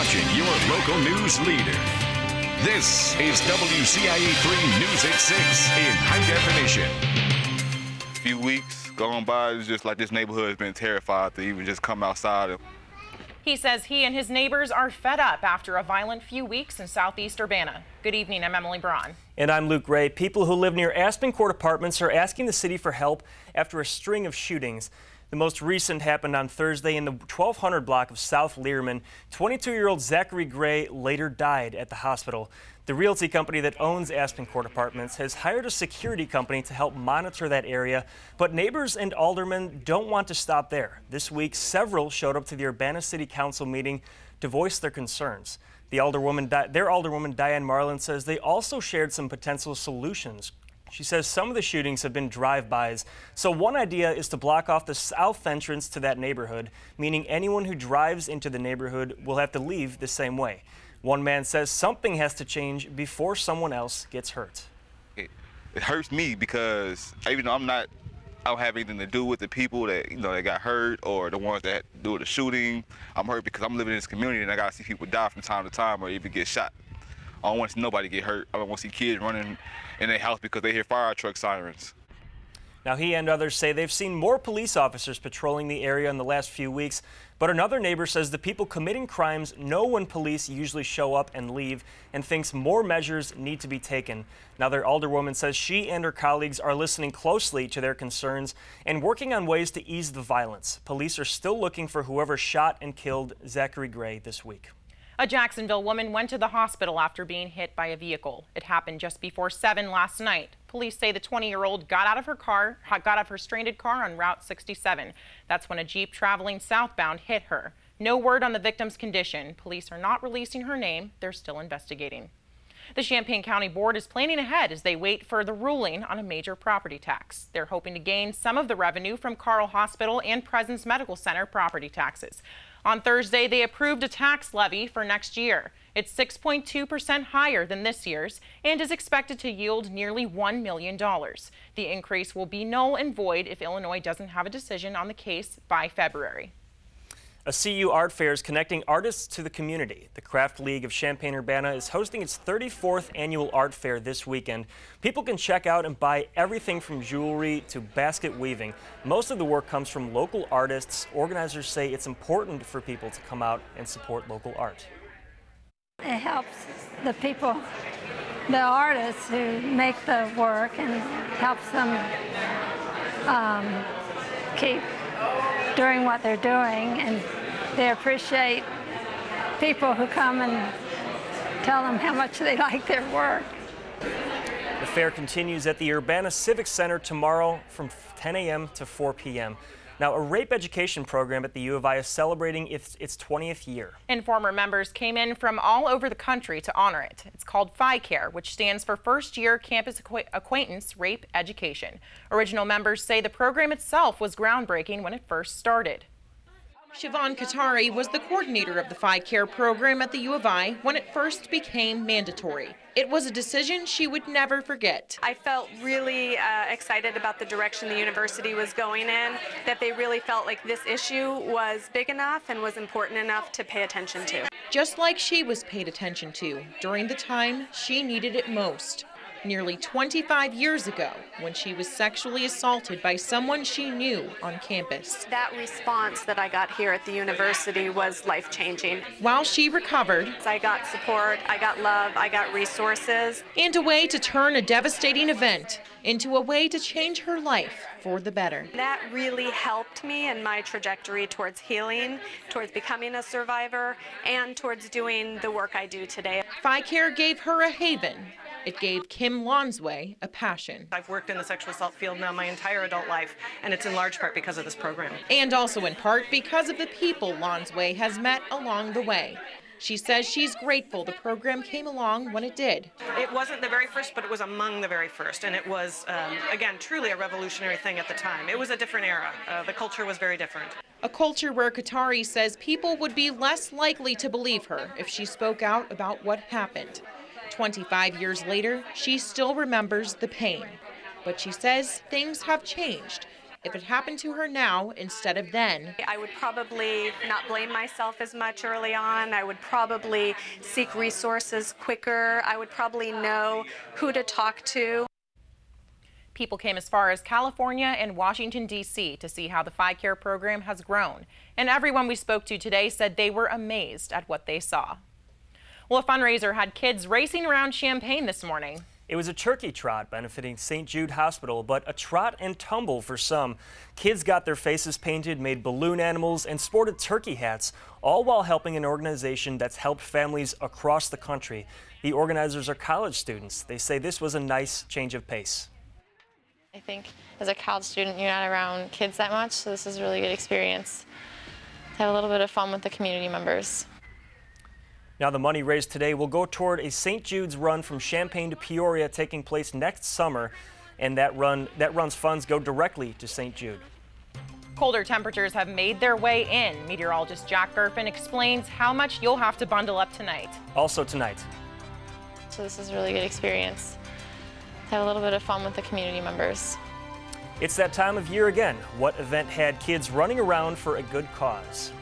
watching your local news leader. This is WCIA 3 News at 6 in high definition. A few weeks gone by, it's just like this neighborhood has been terrified to even just come outside. He says he and his neighbors are fed up after a violent few weeks in southeast Urbana. Good evening, I'm Emily Braun. And I'm Luke Gray. People who live near Aspen Court Apartments are asking the city for help after a string of shootings. The most recent happened on Thursday in the 1200 block of South Learman. 22-year-old Zachary Gray later died at the hospital. The realty company that owns Aspen Court Apartments has hired a security company to help monitor that area, but neighbors and aldermen don't want to stop there. This week, several showed up to the Urbana City Council meeting to voice their concerns. Their alderwoman Diane Marlin says they also shared some potential solutions. She says some of the shootings have been drive-bys, so one idea is to block off the south entrance to that neighborhood, meaning anyone who drives into the neighborhood will have to leave the same way. One man says something has to change before someone else gets hurt. It hurts me because even though I don't have anything to do with the people that that got hurt or the ones that do the shooting. I'm hurt because I'm living in this community and I gotta see people die from time to time or even get shot. I don't want to see nobody get hurt. I don't want to see kids running in their house because they hear fire truck sirens. Now, he and others say they've seen more police officers patrolling the area in the last few weeks, but another neighbor says the people committing crimes know when police usually show up and leave and thinks more measures need to be taken. Another alderwoman says she and her colleagues are listening closely to their concerns and working on ways to ease the violence. Police are still looking for whoever shot and killed Zachary Gray this week. A Jacksonville woman went to the hospital after being hit by a vehicle. It happened just before 7 last night. Police say the 20-year-old got out of her stranded car on Route 67. That's when a Jeep traveling southbound hit her. No word on the victim's condition. Police are not releasing her name. They're still investigating. The Champaign County Board is planning ahead as they wait for the ruling on a major property tax. They're hoping to gain some of the revenue from Carle Hospital and Presence Medical Center property taxes. On Thursday, they approved a tax levy for next year. It's 6.2% higher than this year's and is expected to yield nearly $1 million. The increase will be null and void if Illinois doesn't have a decision on the case by February. A CU art fair is connecting artists to the community. The Craft League of Champaign-Urbana is hosting its 34th annual art fair this weekend. People can check out and buy everything from jewelry to basket weaving. Most of the work comes from local artists. Organizers say it's important for people to come out and support local art. It helps the people, the artists who make the work, and helps them keep doing what they're doing, and they appreciate people who come and tell them how much they like their work. The fair continues at the Urbana Civic Center tomorrow from 10 a.m. to 4 p.m. Now, a rape education program at the U of I is celebrating its 20th year. And former members came in from all over the country to honor it. It's called PhiCare, which stands for First Year Campus Acquaintance Rape Education. Original members say the program itself was groundbreaking when it first started. Siobhan Katari was the coordinator of the PhiCare program at the U of I when it first became mandatory. It was a decision she would never forget. I felt really excited about the direction the university was going in, that they really felt like this issue was big enough and was important enough to pay attention to. Just like she was paid attention to during the time she needed it most. Nearly 25 years ago, when she was sexually assaulted by someone she knew on campus. That response that I got here at the university was life-changing. While she recovered, I got support, I got love, I got resources. And a way to turn a devastating event into a way to change her life for the better. That really helped me in my trajectory towards healing, towards becoming a survivor, and towards doing the work I do today. PhiCare gave her a haven. It gave Kim Lonsway a passion. I've worked in the sexual assault field now my entire adult life, and it's in large part because of this program. And also in part because of the people Lonsway has met along the way. She says she's grateful the program came along when it did. It wasn't the very first, but it was among the very first, and it was, again, truly a revolutionary thing at the time. It was a different era. The culture was very different. A culture where Katari says people would be less likely to believe her if she spoke out about what happened. 25 years later, she still remembers the pain. But she says things have changed, if it happened to her now instead of then. I would probably not blame myself as much early on. I would probably seek resources quicker. I would probably know who to talk to. People came as far as California and Washington, D.C. to see how the FICARE program has grown. And everyone we spoke to today said they were amazed at what they saw. Well, a fundraiser had kids racing around Champaign this morning. It was a turkey trot benefiting St. Jude Hospital, but a trot and tumble for some. Kids got their faces painted, made balloon animals, and sported turkey hats, all while helping an organization that's helped families across the country. The organizers are college students. They say this was a nice change of pace. I think as a college student, you're not around kids that much, so this is a really good experience. Have a little bit of fun with the community members. Now, the money raised today will go toward a St. Jude's run from Champaign to Peoria taking place next summer, and that run's funds go directly to St. Jude. Colder temperatures have made their way in. Meteorologist Jack Gerfen explains how much you'll have to bundle up tonight. Also tonight. So this is a really good experience. Have a little bit of fun with the community members. It's that time of year again. What event had kids running around for a good cause?